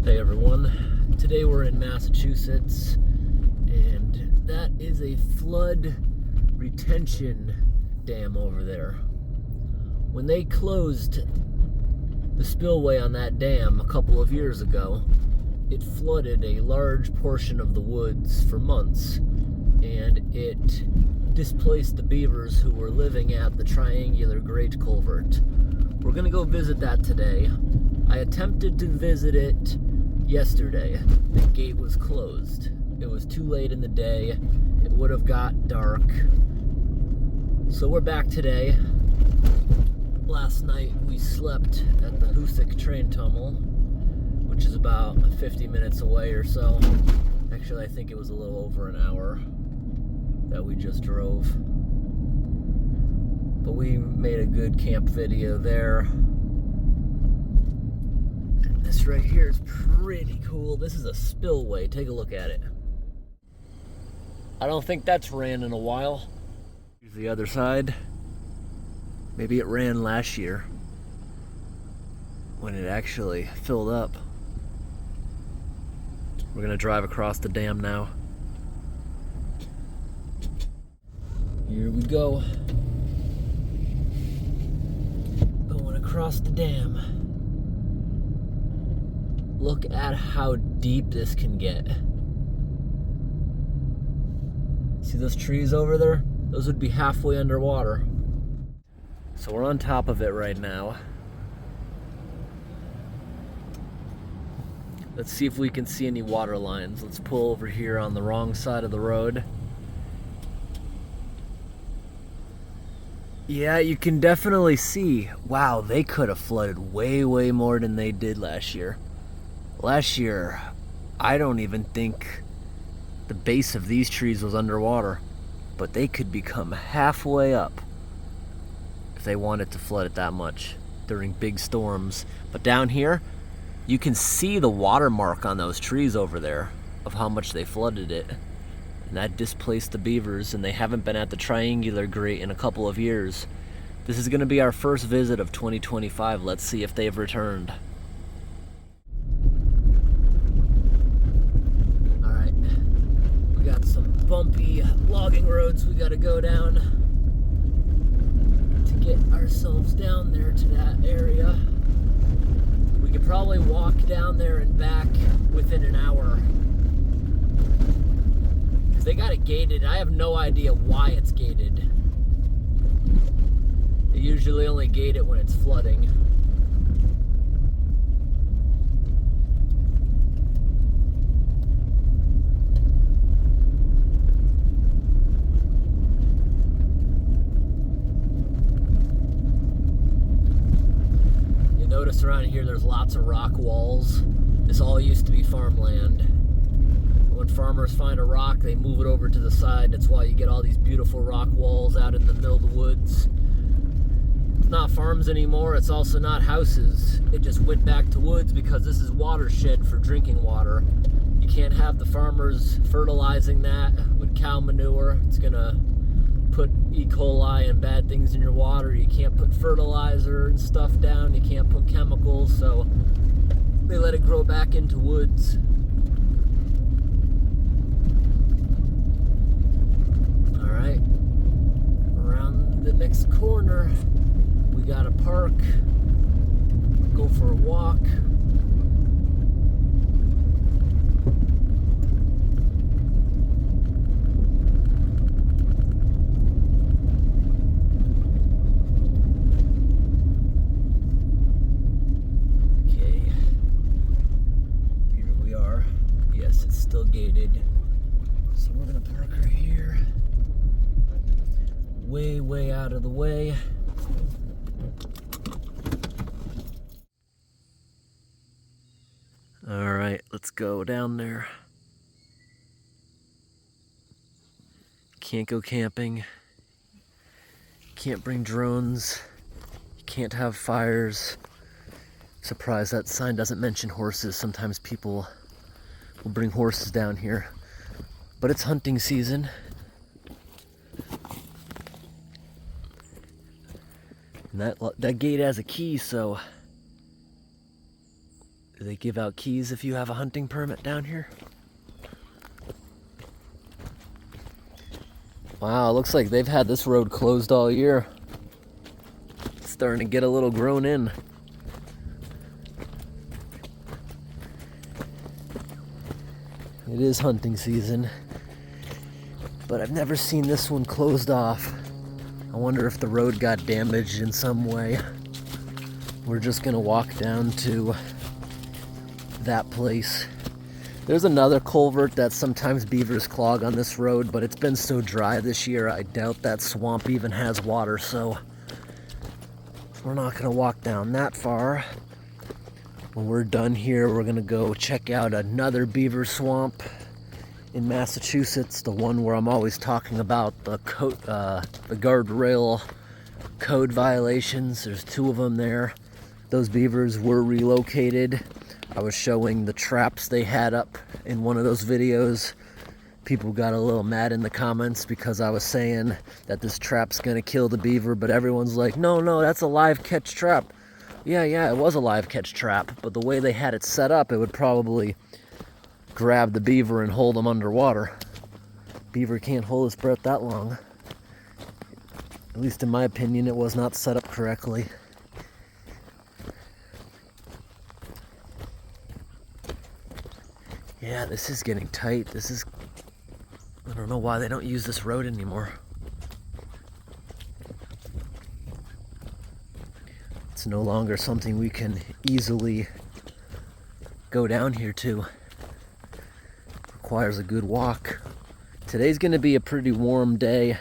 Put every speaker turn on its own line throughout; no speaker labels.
Hey everyone, today we're in Massachusetts and that is a flood retention dam over there. When they closed the spillway on that dam a couple of years ago, it flooded a large portion of the woods for months and it displaced the beavers who were living at the triangular Grate culvert. We're gonna go visit that today. I attempted to visit it yesterday. The gate was closed. It was too late in the day. It would have got dark. So we're back today. Last night we slept at the Hoosick train tunnel, which is about 50 minutes away or so. Actually, I think it was a little over an hour that we just drove. But we made a good camp video there. This right here is pretty cool. This is a spillway. Take a look at it. I don't think that's ran in a while. Here's the other side. Maybe it ran last year when it actually filled up. We're gonna drive across the dam now. Here we go. Going across the dam. Look at how deep this can get. See those trees over there? Those would be halfway underwater. So we're on top of it right now. Let's see if we can see any water lines. Let's pull over here on the wrong side of the road. Yeah, you can definitely see. Wow, they could have flooded way, way more than they did last year. Last year, I don't even think the base of these trees was underwater, but they could become halfway up if they wanted to flood it that much during big storms. But down here, you can see the watermark on those trees over there of how much they flooded it. And that displaced the beavers, and they haven't been at the triangular grate in a couple of years. This is gonna be our first visit of 2025. Let's see if they've returned. We got some bumpy logging roads we gotta go down to get ourselves down there to that area. We could probably walk down there and back within an hour. Because they got it gated. I have no idea why it's gated. They usually only gate it when it's flooding. Notice around here there's lots of rock walls. This all used to be farmland. When farmers find a rock, they move it over to the side. That's why you get all these beautiful rock walls out in the middle of the woods. It's not farms anymore, it's also not houses. It just went back to woods because this is watershed for drinking water. You can't have the farmers fertilizing that with cow manure. It's gonna put E. coli and bad things in your water. You can't put fertilizer and stuff down. You can't put chemicals, so they let it grow back into woods. All right, around the next corner, we got a park. Go for a walk. Still gated, so we're gonna park right here, way out of the way. All right, let's go down there. Can't go camping, can't bring drones, you can't have fires. Surprised that sign doesn't mention horses. Sometimes people will bring horses down here, but it's hunting season. And that gate has a key, so Do they give out keys if you have a hunting permit down here? Wow, looks like they've had this road closed all year. It's starting to get a little grown in. It is hunting season, but I've never seen this one closed off. I wonder if the road got damaged in some way. We're just gonna walk down to that place. There's another culvert that sometimes beavers clog on this road, but it's been so dry this year, I doubt that swamp even has water, so we're not gonna walk down that far. When we're done here, we're gonna go check out another beaver swamp in Massachusetts, the one where I'm always talking about the guardrail code violations. There's 2 of them there. Those beavers were relocated. I was showing the traps they had up in one of those videos. People got a little mad in the comments because I was saying that this trap's gonna kill the beaver, but everyone's like, no, that's a live catch trap. Yeah, it was a live catch trap, but the way they had it set up, it would probably grab the beaver and hold him underwater. Beaver can't hold his breath that long. At least in my opinion, it was not set up correctly. Yeah, this is getting tight. I don't know why they don't use this road anymore. It's no longer something we can easily go down here to. Requires a good walk. Today's gonna be a pretty warm day.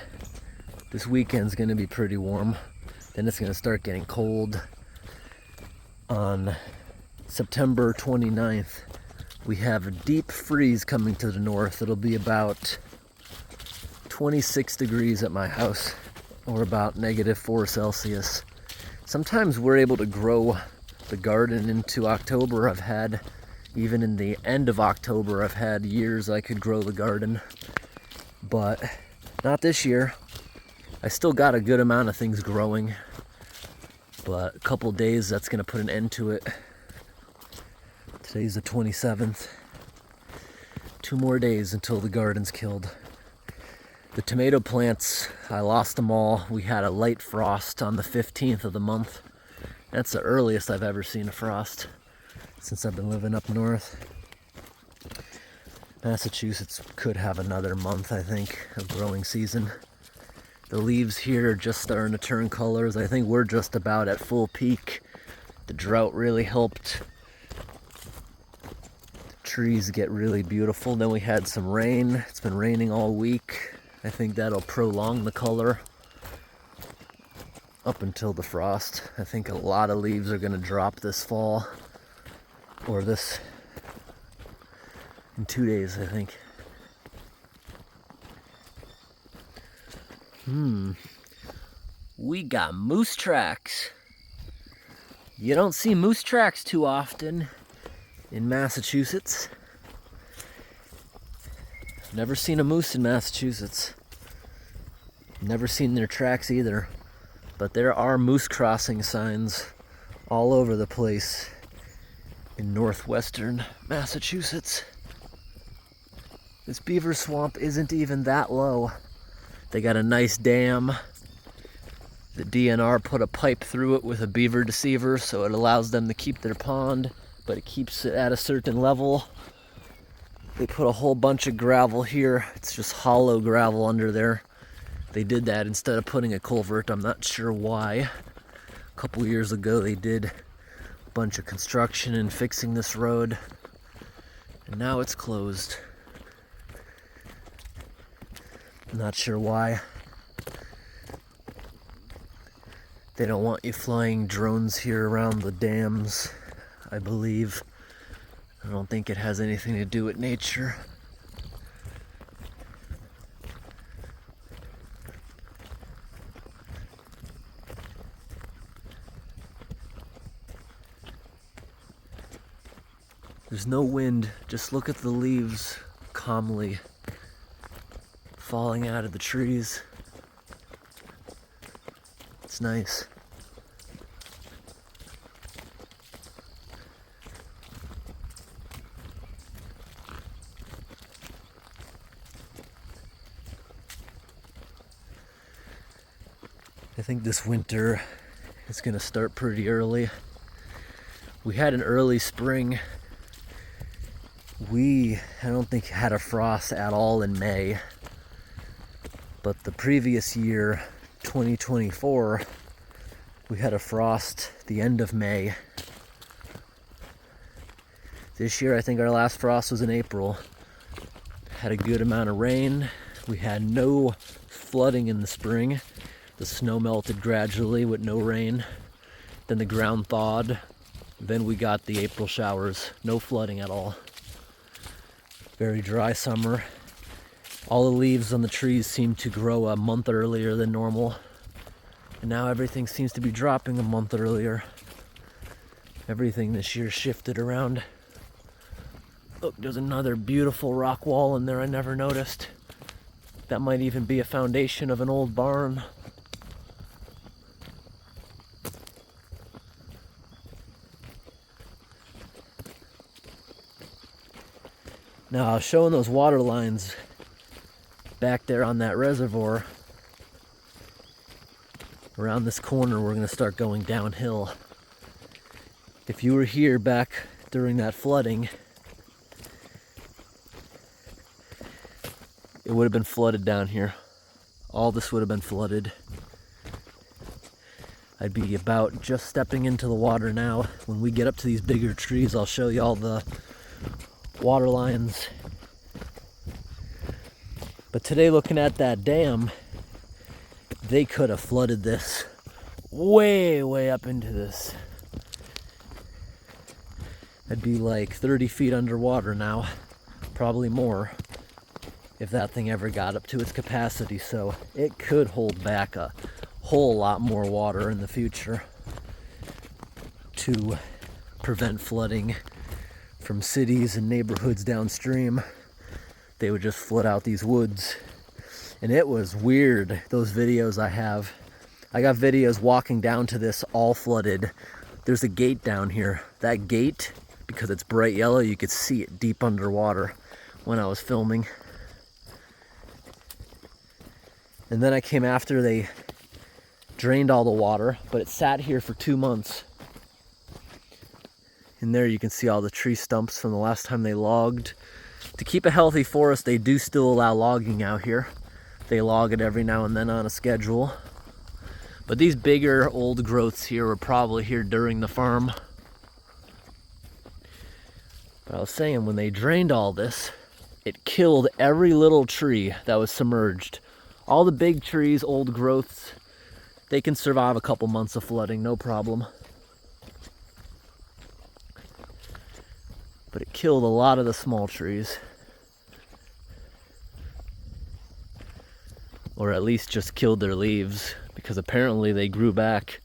This weekend's gonna be pretty warm. Then it's gonna start getting cold. On September 29th, we have a deep freeze coming to the north. It'll be about 26 degrees at my house, or about -4 Celsius. Sometimes we're able to grow the garden into October. I've had, even in the end of October, I've had years I could grow the garden, but not this year. I still got a good amount of things growing, but a couple days that's gonna put an end to it. Today's the 27th. 2 more days until the garden's killed. The tomato plants, I lost them all. We had a light frost on the 15th of the month. That's the earliest I've ever seen a frost since I've been living up north. Massachusetts could have another month, I think, of growing season. The leaves here are just starting to turn colors. I think we're just about at full peak. The drought really helped trees get really beautiful. Then we had some rain. It's been raining all week. I think that'll prolong the color up until the frost. I think a lot of leaves are going to drop this fall, or this in 2 days, I think. We got moose tracks. You don't see moose tracks too often in Massachusetts. Never seen a moose in Massachusetts. Never seen their tracks either. But there are moose crossing signs all over the place in northwestern Massachusetts. This beaver swamp isn't even that low. They got a nice dam. The DNR put a pipe through it with a beaver deceiver, so it allows them to keep their pond, but it keeps it at a certain level. They put a whole bunch of gravel here. It's just hollow gravel under there. They did that instead of putting a culvert. I'm not sure why. A couple years ago they did a bunch of construction and fixing this road, and now it's closed. I'm not sure why. They don't want you flying drones here around the dams, I believe. I don't think it has anything to do with nature. There's no wind, just look at the leaves calmly falling out of the trees. It's nice. I think this winter is gonna start pretty early. We had an early spring. I don't think had a frost at all in May, but the previous year, 2024, we had a frost the end of May. This year, I think our last frost was in April. Had a good amount of rain. We had no flooding in the spring. The snow melted gradually with no rain. Then the ground thawed. Then we got the April showers. No flooding at all. Very dry summer. All the leaves on the trees seem to grow a month earlier than normal. And now everything seems to be dropping a month earlier. Everything this year shifted around. Look, there's another beautiful rock wall in there I never noticed. That might even be a foundation of an old barn. Now, I was showing those water lines back there on that reservoir. Around this corner, we're going to start going downhill. If you were here back during that flooding, it would have been flooded down here. All this would have been flooded. I'd be about just stepping into the water now. When we get up to these bigger trees, I'll show you all the water lines. But today, looking at that dam, they could have flooded this way up into this. I'd be like 30 feet underwater now, probably more, if that thing ever got up to its capacity. So it could hold back a whole lot more water in the future to prevent flooding from cities and neighborhoods downstream. They would just flood out these woods. And it was weird, those videos I got videos walking down to this all flooded. There's a gate down here. That gate, because it's bright yellow, you could see it deep underwater when I was filming. And then I came after they drained all the water, but it sat here for 2 months. In there you can see all the tree stumps from the last time they logged. To keep a healthy forest, they do still allow logging out here. They log it every now and then on a schedule. But these bigger old growths here were probably here during the farm. But I was saying, when they drained all this, it killed every little tree that was submerged. All the big trees, old growths, they can survive a couple months of flooding, no problem. But it killed a lot of the small trees. Or at least just killed their leaves, because apparently they grew back.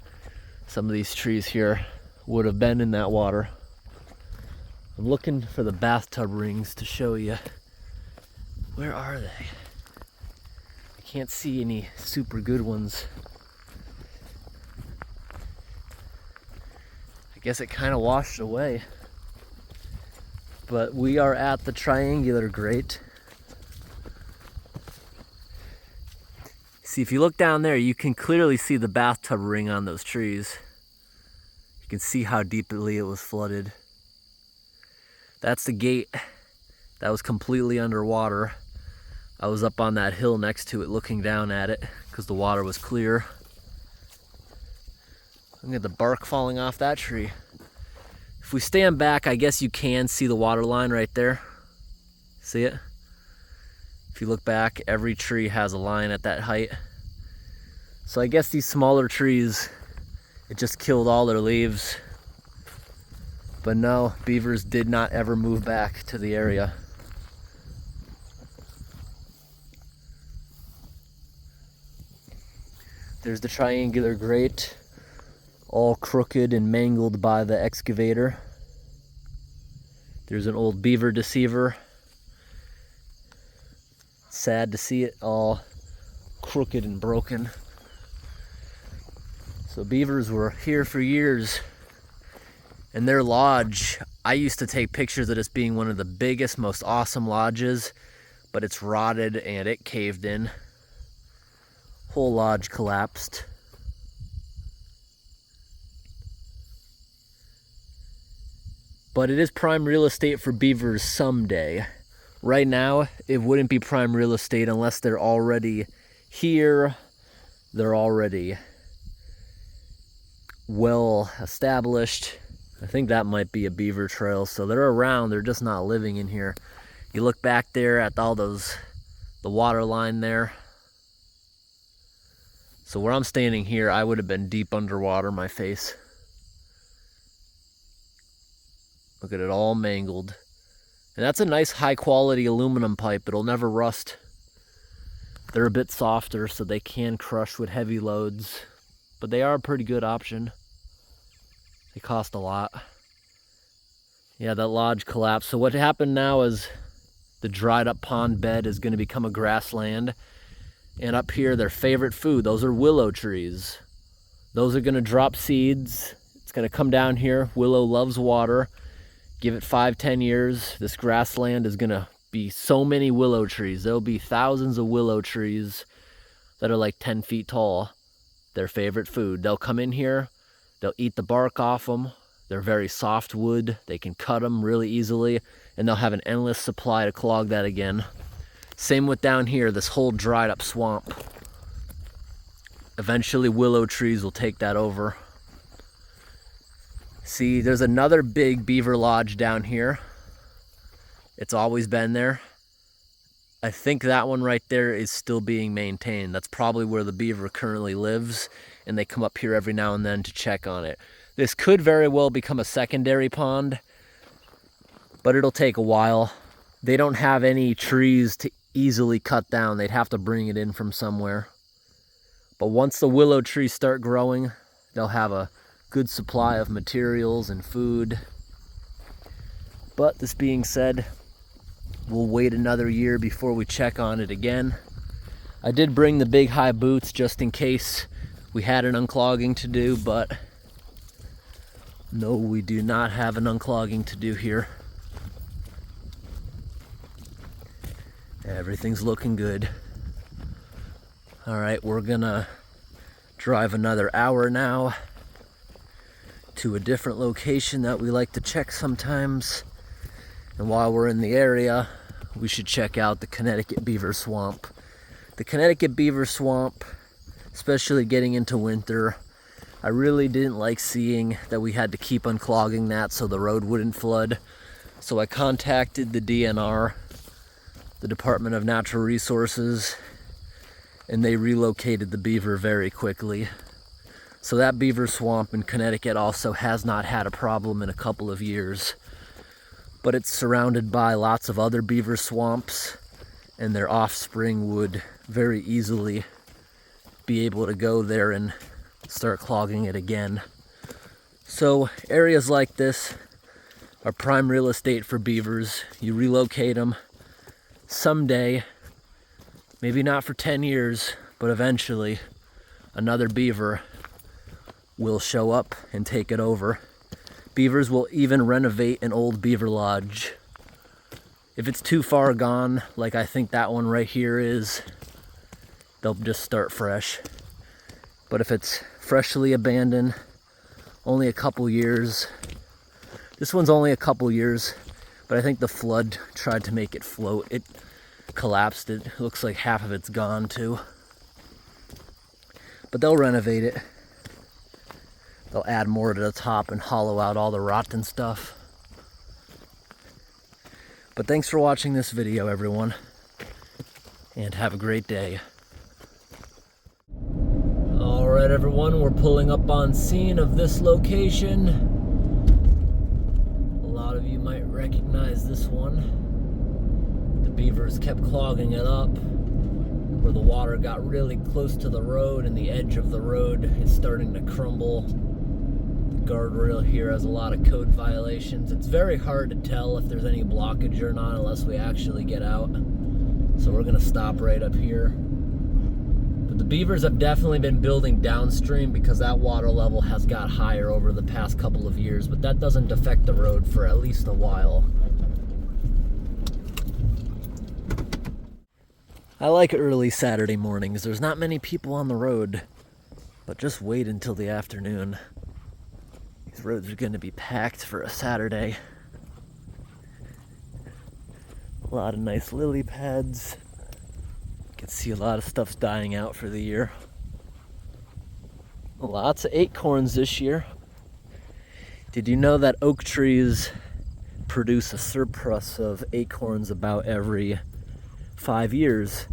Some of these trees here would have been in that water. I'm looking for the bathtub rings to show you. Where are they? I can't see any super good ones. I guess it kind of washed away. But we are at the triangular grate. See, if you look down there, you can clearly see the bathtub ring on those trees. You can see how deeply it was flooded. That's the gate that was completely underwater. I was up on that hill next to it looking down at it because the water was clear. Look at the bark falling off that tree. If we stand back, I guess you can see the water line right there. See it? If you look back, every tree has a line at that height. So I guess these smaller trees, it just killed all their leaves. But no, beavers did not ever move back to the area. There's the triangular grate, all crooked and mangled by the excavator. There's an old beaver deceiver. Sad to see it all crooked and broken. So beavers were here for years. And their lodge, I used to take pictures of this being one of the biggest, most awesome lodges, but it's rotted and it caved in. Whole lodge collapsed. But it is prime real estate for beavers someday. Right now, it wouldn't be prime real estate unless they're already here, they're already well established. I think that might be a beaver trail, so they're around, they're just not living in here. You look back there at all those, the water line there. So where I'm standing here, I would have been deep underwater, my face. Look at it, all mangled. And that's a nice high quality aluminum pipe. It'll never rust. They're a bit softer, so they can crush with heavy loads, but they are a pretty good option. They cost a lot. Yeah, that lodge collapsed. So what happened now is the dried up pond bed is going to become a grassland. And up here, their favorite food, those are willow trees. Those are going to drop seeds. It's going to come down here. Willow loves water. Give it 5-10 years, this grassland is gonna be so many willow trees. There'll be thousands of willow trees that are like 10 feet tall. Their favorite food. They'll come in here, they'll eat the bark off them. They're very soft wood. They can cut them really easily, and they'll have an endless supply to clog that again. Same with down here, this whole dried up swamp. Eventually willow trees will take that over. See, there's another big beaver lodge down here. It's always been there. I think that one right there is still being maintained. That's probably where the beaver currently lives, and they come up here every now and then to check on it. This could very well become a secondary pond, but it'll take a while. They don't have any trees to easily cut down. They'd have to bring it in from somewhere. But once the willow trees start growing, they'll have a good supply of materials and food. But this being said, we'll wait another year before we check on it again. I did bring the big high boots just in case we had an unclogging to do, but no, we do not have an unclogging to do here. Everything's looking good. All right, we're gonna drive another hour now to a different location that we like to check sometimes. And while we're in the area, we should check out the Connecticut Beaver Swamp. The Connecticut Beaver Swamp, especially getting into winter, I really didn't like seeing that we had to keep unclogging that so the road wouldn't flood. So I contacted the DNR, the Department of Natural Resources, and they relocated the beaver very quickly. So that beaver swamp in Connecticut also has not had a problem in a couple of years. But it's surrounded by lots of other beaver swamps, and their offspring would very easily be able to go there and start clogging it again. So areas like this are prime real estate for beavers. You relocate them someday, maybe not for 10 years, but eventually another beaver will show up and take it over. Beavers will even renovate an old beaver lodge. If it's too far gone, like I think that one right here is, they'll just start fresh. But if it's freshly abandoned, only a couple years. This one's only a couple years, but I think the flood tried to make it float. It collapsed. It looks like half of it's gone too. But they'll renovate it. They'll add more to the top and hollow out all the rotten stuff. But thanks for watching this video, everyone, and have a great day. All right, everyone, we're pulling up on scene of this location. A lot of you might recognize this one. The beavers kept clogging it up, where the water got really close to the road and the edge of the road is starting to crumble. Guardrail here has a lot of code violations. It's very hard to tell if there's any blockage or not unless we actually get out. So we're gonna stop right up here. But the beavers have definitely been building downstream because that water level has got higher over the past couple of years, but that doesn't affect the road for at least a while. I like early Saturday mornings. There's not many people on the road, but just wait until the afternoon. These roads are going to be packed for a Saturday. A lot of nice lily pads. You can see a lot of stuff's dying out for the year. Lots of acorns this year. Did you know that oak trees produce a surplus of acorns about every 5 years,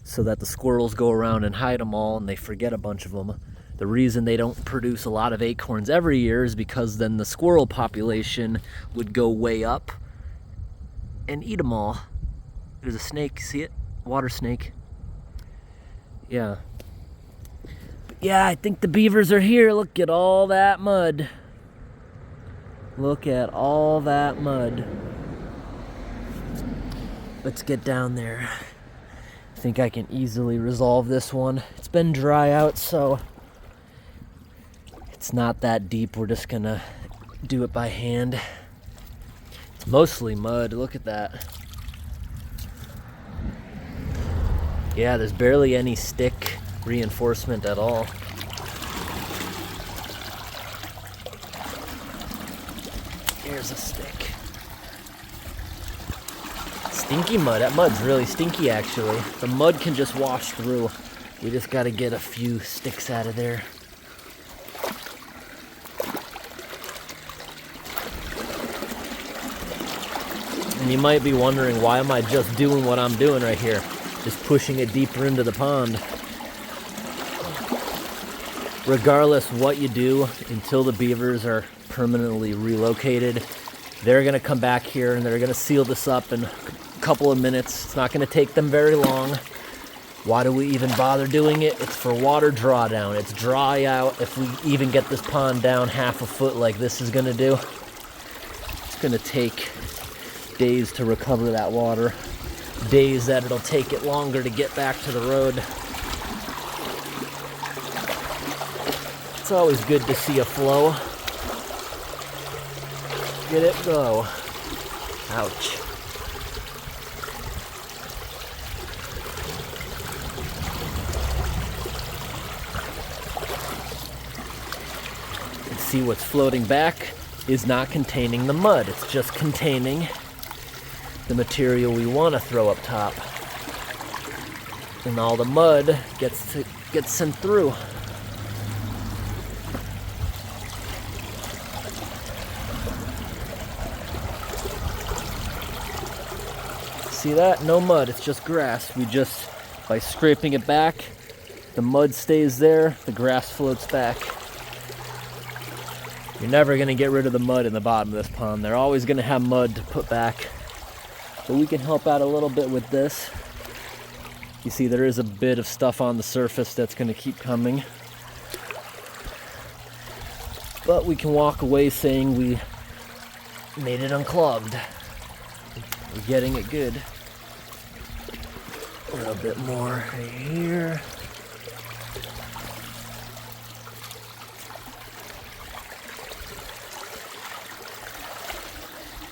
so that the squirrels go around and hide them all and they forget a bunch of them? The reason they don't produce a lot of acorns every year is because then the squirrel population would go way up and eat them all. There's a snake, see it? Water snake. Yeah. But yeah, I think the beavers are here. Look at all that mud. Look at all that mud. Let's get down there. I think I can easily resolve this one. It's been dry out, so it's not that deep. We're just gonna do it by hand. It's mostly mud. Look at that. Yeah, there's barely any stick reinforcement at all. Here's a stick. Stinky mud. That mud's really stinky, actually. The mud can just wash through. We just gotta get a few sticks out of there. And you might be wondering, why am I just doing what I'm doing right here? Just pushing it deeper into the pond. Regardless what you do, until the beavers are permanently relocated, they're gonna come back here and they're gonna seal this up in a couple of minutes. It's not gonna take them very long. Why do we even bother doing it? It's for water drawdown. It's dry out. If we even get this pond down half a foot like this is gonna do, it's gonna take days to recover that water. Days that it'll take it longer to get back to the road. It's always good to see a flow. Get it go. Ouch. And see, what's floating back is not containing the mud. It's just containing the material we want to throw up top. And all the mud gets sent through. See that? No mud, it's just grass. We just, by scraping it back, the mud stays there, the grass floats back. You're never gonna get rid of the mud in the bottom of this pond. They're always gonna have mud to put back. But we can help out a little bit with this. You see, there is a bit of stuff on the surface that's gonna keep coming. But we can walk away saying we made it unclogged. We're getting it good. A little bit more right here.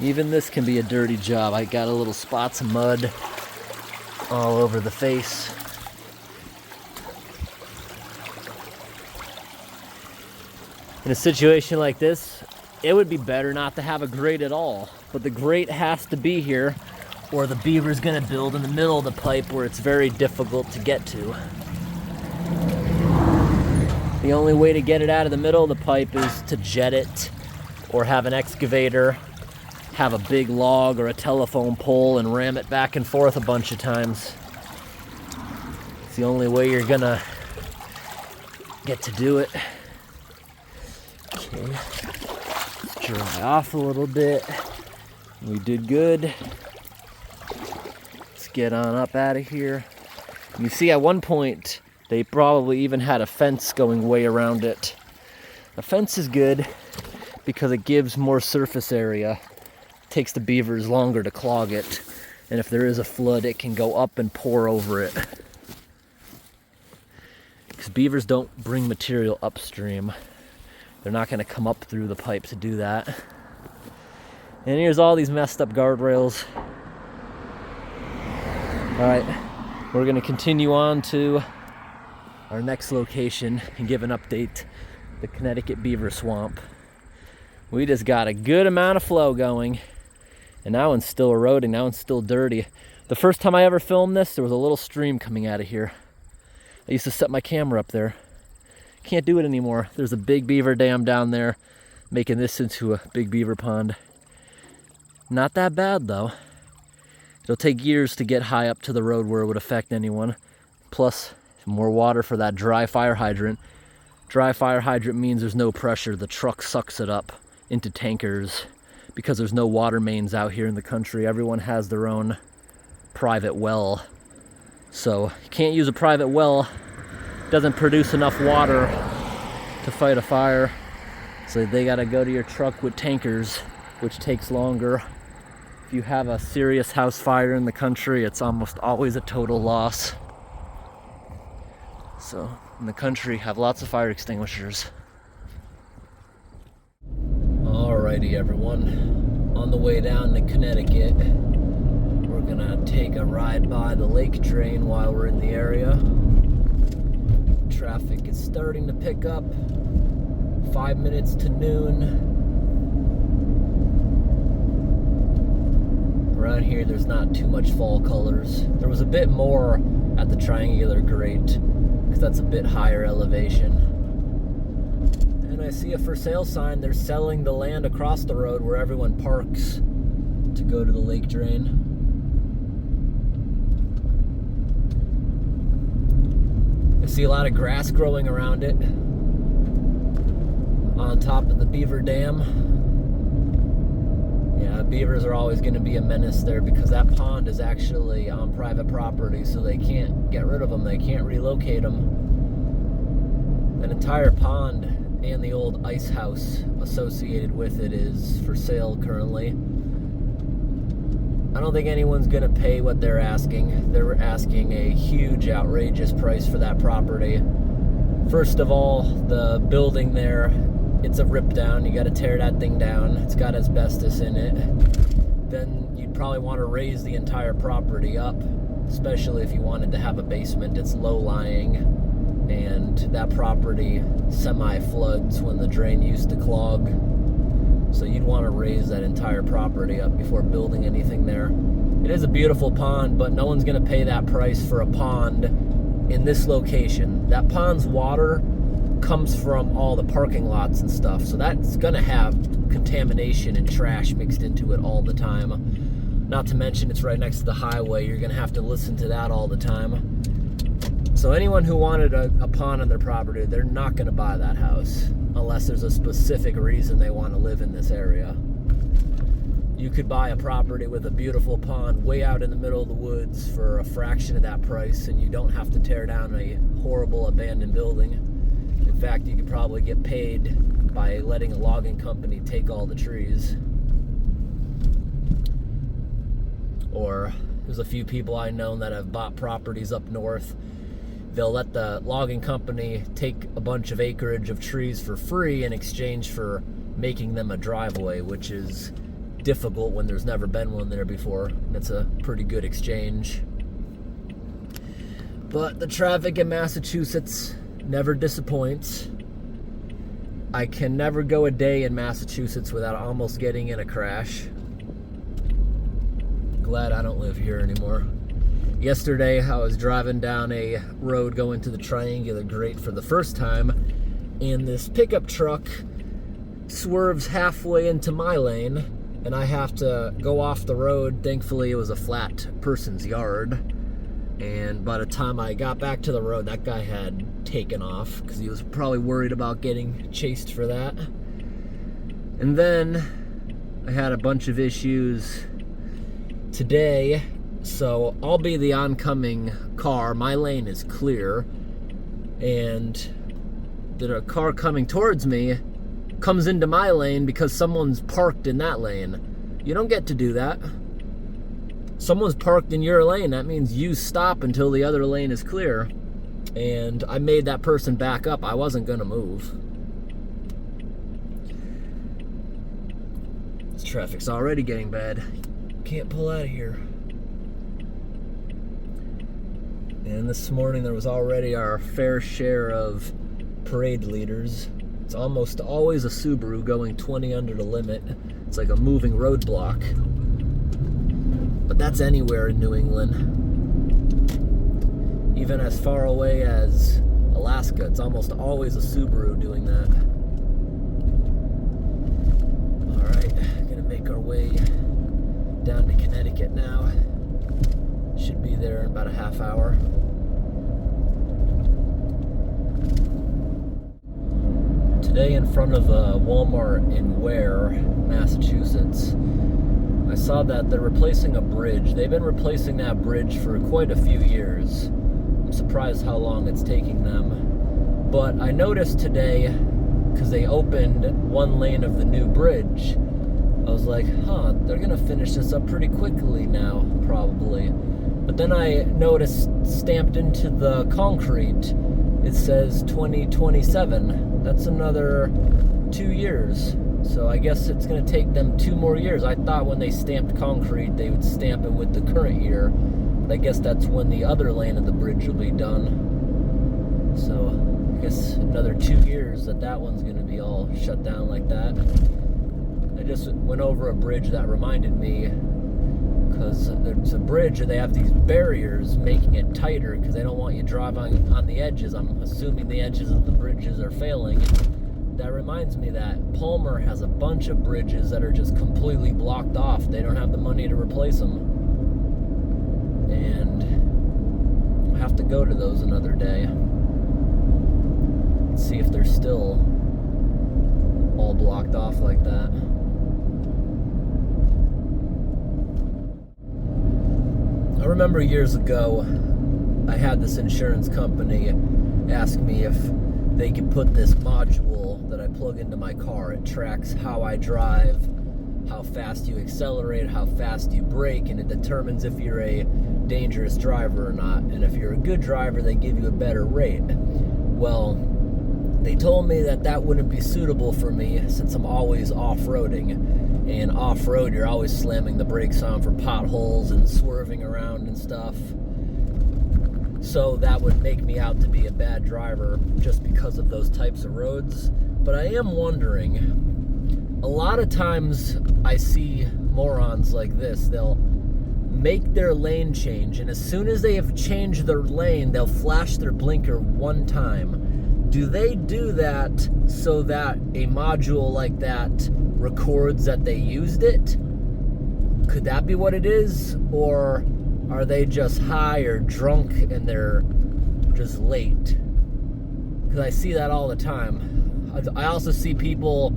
Even this can be a dirty job. I got a little spots of mud all over the face. In a situation like this, it would be better not to have a grate at all. But the grate has to be here, or the beaver's gonna build in the middle of the pipe where it's very difficult to get to. The only way to get it out of the middle of the pipe is to jet it, or have an excavator, have a big log or a telephone pole and ram it back and forth a bunch of times. It's the only way you're gonna get to do it. Okay, let's dry off a little bit. We did good. Let's get on up out of here. You see, at one point, they probably even had a fence going way around it. A fence is good because it gives more surface area. It takes the beavers longer to clog it. And if there is a flood, it can go up and pour over it. Because beavers don't bring material upstream. They're not going to come up through the pipe to do that. And here's all these messed up guardrails. Alright, we're going to continue on to our next location and give an update. The Connecticut Beaver Swamp. We just got a good amount of flow going. And that one's still eroding, that one's still dirty. The first time I ever filmed this, there was a little stream coming out of here. I used to set my camera up there. Can't do it anymore. There's a big beaver dam down there, making this into a big beaver pond. Not that bad though. It'll take years to get high up to the road where it would affect anyone. Plus, more water for that dry fire hydrant. Dry fire hydrant means there's no pressure. The truck sucks it up into tankers because there's no water mains out here in the country. Everyone has their own private well. So you can't use a private well. It doesn't produce enough water to fight a fire. So they gotta go to your truck with tankers, which takes longer. If you have a serious house fire in the country, it's almost always a total loss. So in the country, have lots of fire extinguishers. Alrighty everyone, on the way down to Connecticut, we're gonna take a ride by the lake drain while we're in the area. Traffic is starting to pick up, 5 minutes to noon. Around here there's not too much fall colors. There was a bit more at the triangular grate, because that's a bit higher elevation. And I see a for sale sign. They're selling the land across the road where everyone parks to go to the lake drain. I see a lot of grass growing around it on top of the beaver dam. Yeah, beavers are always going to be a menace there because that pond is actually on private property, so they can't get rid of them. They can't relocate them. An entire pond and the old ice house associated with it is for sale currently. I don't think anyone's going to pay what they're asking. They're asking a huge, outrageous price for that property. First of all, the building there, it's a rip down. You got to tear that thing down. It's got asbestos in it. Then you'd probably want to raise the entire property up, especially if you wanted to have a basement. It's low lying, and that property semi-floods when the drain used to clog. So you'd want to raise that entire property up before building anything there. It is a beautiful pond, but no one's going to pay that price for a pond in this location. That pond's water comes from all the parking lots and stuff, so that's gonna have contamination and trash mixed into it all the time. Not to mention it's right next to the highway. You're gonna have to listen to that all the time. So anyone who wanted a pond on their property, they're not gonna buy that house unless there's a specific reason they want to live in this area. You could buy a property with a beautiful pond way out in the middle of the woods for a fraction of that price, and you don't have to tear down a horrible abandoned building. In fact, you could probably get paid by letting a logging company take all the trees. Or there's a few people I know that have bought properties up north. They'll let the logging company take a bunch of acreage of trees for free in exchange for making them a driveway, which is difficult when there's never been one there before. That's a pretty good exchange. But the traffic in Massachusetts never disappoints. I can never go a day in Massachusetts without almost getting in a crash. Glad I don't live here anymore. Yesterday I was driving down a road going to the triangular grate for the first time, and this pickup truck swerves halfway into my lane, and I have to go off the road. Thankfully it was a flat person's yard, and by the time I got back to the road, that guy had taken off because he was probably worried about getting chased for that. And then I had a bunch of issues today, so I'll be the oncoming car. My lane is clear, and the car coming towards me comes into my lane because someone's parked in that lane. You don't get to do that. Someone's parked in your lane. That means you stop until the other lane is clear. And I made that person back up. I wasn't gonna move. This traffic's already getting bad. Can't pull out of here. And this morning there was already our fair share of parade leaders. It's almost always a Subaru going 20 under the limit. It's like a moving roadblock. But that's anywhere in New England. Even as far away as Alaska, it's almost always a Subaru doing that. Alright, gonna make our way down to Connecticut now. Should be there in about a half hour. Today in front of a Walmart in Ware, Massachusetts, I saw that they're replacing a bridge. They've been replacing that bridge for quite a few years. I'm surprised how long it's taking them. But I noticed today, because they opened one lane of the new bridge, I was like, they're gonna finish this up pretty quickly now, probably. But then I noticed stamped into the concrete, it says 2027. That's another 2 years. So I guess it's going to take them 2 more years. I thought when they stamped concrete, they would stamp it with the current year. But I guess that's when the other lane of the bridge will be done. So I guess another 2 years that one's going to be all shut down like that. I just went over a bridge that reminded me, because there's a bridge and they have these barriers making it tighter because they don't want you driving on the edges. I'm assuming the edges of the bridges are failing. That reminds me that Palmer has a bunch of bridges that are just completely blocked off. They don't have the money to replace them. And I'll have to go to those another day. Let's see if they're still all blocked off like that. I remember years ago, I had this insurance company ask me if they could put this module that I plug into my car. It tracks how I drive, how fast you accelerate, how fast you brake, and it determines if you're a dangerous driver or not. And if you're a good driver, they give you a better rate. Well, they told me that wouldn't be suitable for me since I'm always off-roading. And off-road, you're always slamming the brakes on for potholes and swerving around and stuff. So that would make me out to be a bad driver just because of those types of roads. But I am wondering, a lot of times I see morons like this, they'll make their lane change, and as soon as they have changed their lane, they'll flash their blinker one time. Do they do that so that a module like that records that they used it? Could that be what it is? Or are they just high or drunk and they're just late? Because I see that all the time. I also see people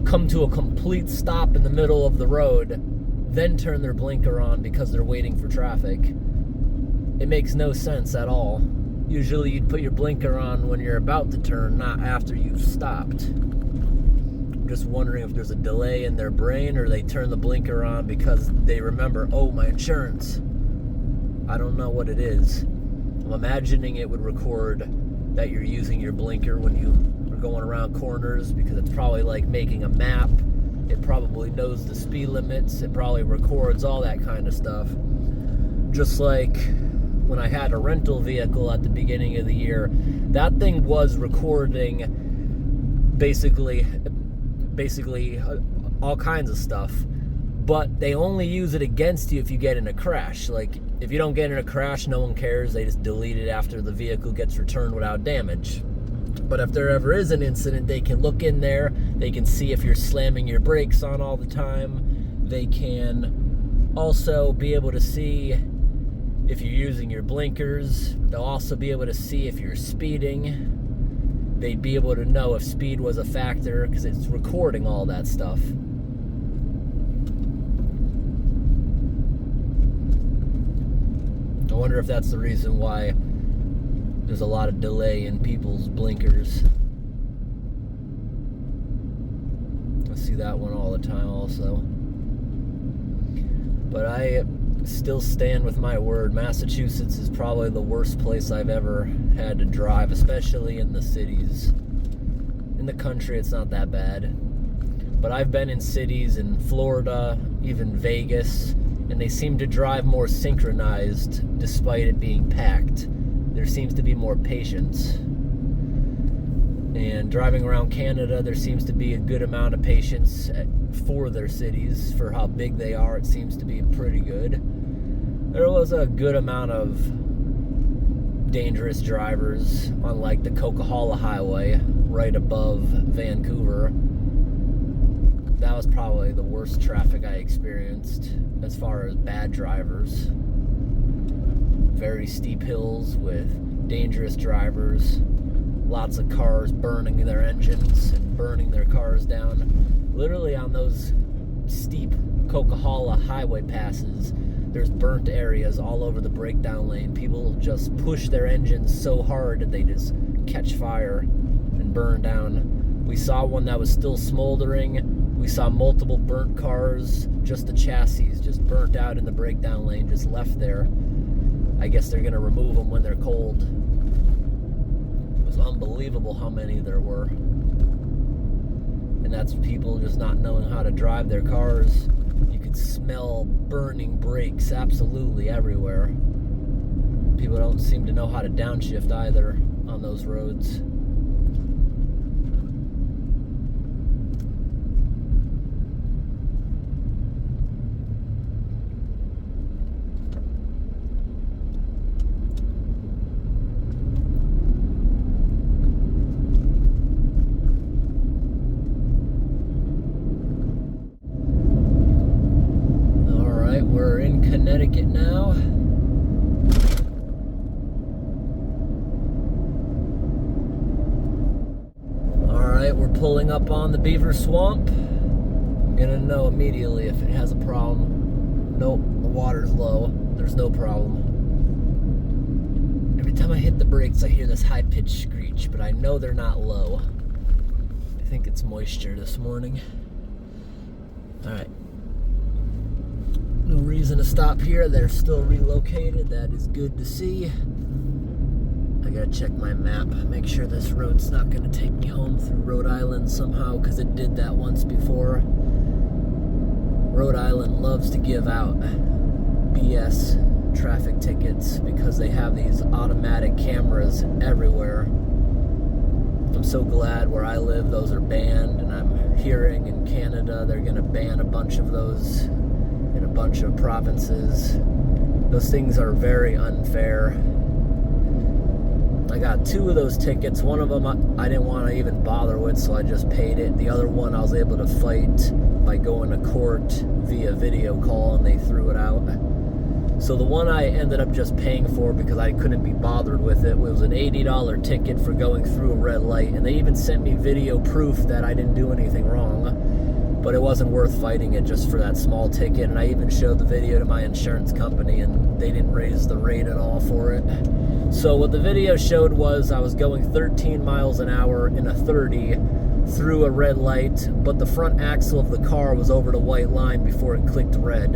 come to a complete stop in the middle of the road, then turn their blinker on because they're waiting for traffic. It makes no sense at all. Usually you'd put your blinker on when you're about to turn, not after you've stopped. I'm just wondering if there's a delay in their brain, or they turn the blinker on because they remember, oh, my insurance. I don't know what it is. I'm imagining it would record that you're using your blinker when you are going around corners, because it's probably like making a map. It probably knows the speed limits. It probably records all that kind of stuff. Just like when I had a rental vehicle at the beginning of the year, that thing was recording basically all kinds of stuff. But they only use it against you if you get in a crash. Like, if you don't get in a crash, no one cares. They just delete it after the vehicle gets returned without damage. But if there ever is an incident, they can look in there. They can see if you're slamming your brakes on all the time. They can also be able to see if you're using your blinkers. They'll also be able to see if you're speeding. They'd be able to know if speed was a factor because it's recording all that stuff. I wonder if that's the reason why there's a lot of delay in people's blinkers. I see that one all the time also. But I still stand with my word. Massachusetts is probably the worst place I've ever had to drive, especially in the cities. In the country, it's not that bad. But I've been in cities in Florida, even Vegas, and they seem to drive more synchronized despite it being packed. There seems to be more patience. And driving around Canada, there seems to be a good amount of patience for their cities. For how big they are, it seems to be pretty good. There was a good amount of dangerous drivers on like the Coquihalla Highway right above Vancouver. That was probably the worst traffic I experienced as far as bad drivers. Very steep hills with dangerous drivers. Lots of cars burning their engines and burning their cars down. Literally on those steep Coquihalla highway passes, there's burnt areas all over the breakdown lane. People just push their engines so hard that they just catch fire and burn down. We saw one that was still smoldering. We saw multiple burnt cars, just the chassis just burnt out in the breakdown lane, just left there. I guess they're gonna remove them when they're cold. It was unbelievable how many there were. And that's people just not knowing how to drive their cars. You could smell burning brakes absolutely everywhere. People don't seem to know how to downshift either on those roads. We're in Connecticut now. Alright, we're pulling up on the Beaver Swamp. I'm gonna know immediately if it has a problem. Nope, the water's low. There's no problem. Every time I hit the brakes, I hear this high-pitched screech, but I know they're not low. I think it's moisture this morning. Alright. No reason to stop here. They're still relocated. That is good to see. I gotta check my map, make sure this road's not gonna take me home through Rhode Island somehow, because it did that once before. Rhode Island loves to give out BS traffic tickets because they have these automatic cameras everywhere. I'm so glad where I live those are banned, and I'm hearing in Canada they're gonna ban a bunch of those in a bunch of provinces. Those things are very unfair. I got 2 of those tickets. One of them I didn't want to even bother with, so I just paid it. The other one I was able to fight by going to court via video call, and they threw it out. So the one I ended up just paying for because I couldn't be bothered with it was an $80 ticket for going through a red light, and they even sent me video proof that I didn't do anything wrong. But it wasn't worth fighting it just for that small ticket. And I even showed the video to my insurance company, and they didn't raise the rate at all for it. So what the video showed was I was going 13 miles an hour in a 30 through a red light, but the front axle of the car was over the white line before it clicked red.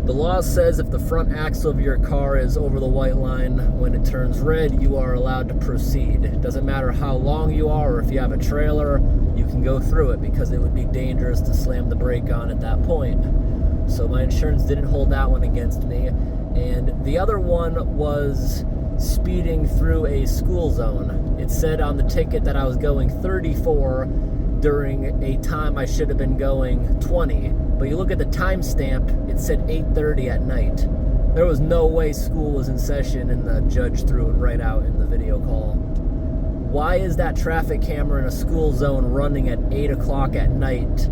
The law says if the front axle of your car is over the white line when it turns red, you are allowed to proceed. It doesn't matter how long you are or if you have a trailer, you can go through it because it would be dangerous to slam the brake on at that point. So my insurance didn't hold that one against me. And the other one was speeding through a school zone. It said on the ticket that I was going 34 during a time I should have been going 20. But you look at the timestamp, it said 8:30 at night. There was no way school was in session, and the judge threw it right out in the video call. Why is that traffic camera in a school zone running at 8 o'clock at night?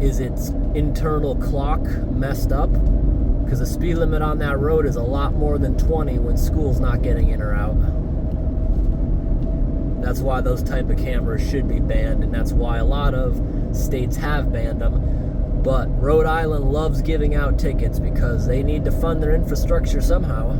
Is its internal clock messed up? Because the speed limit on that road is a lot more than 20 when school's not getting in or out. That's why those type of cameras should be banned, and that's why a lot of states have banned them. But Rhode Island loves giving out tickets because they need to fund their infrastructure somehow.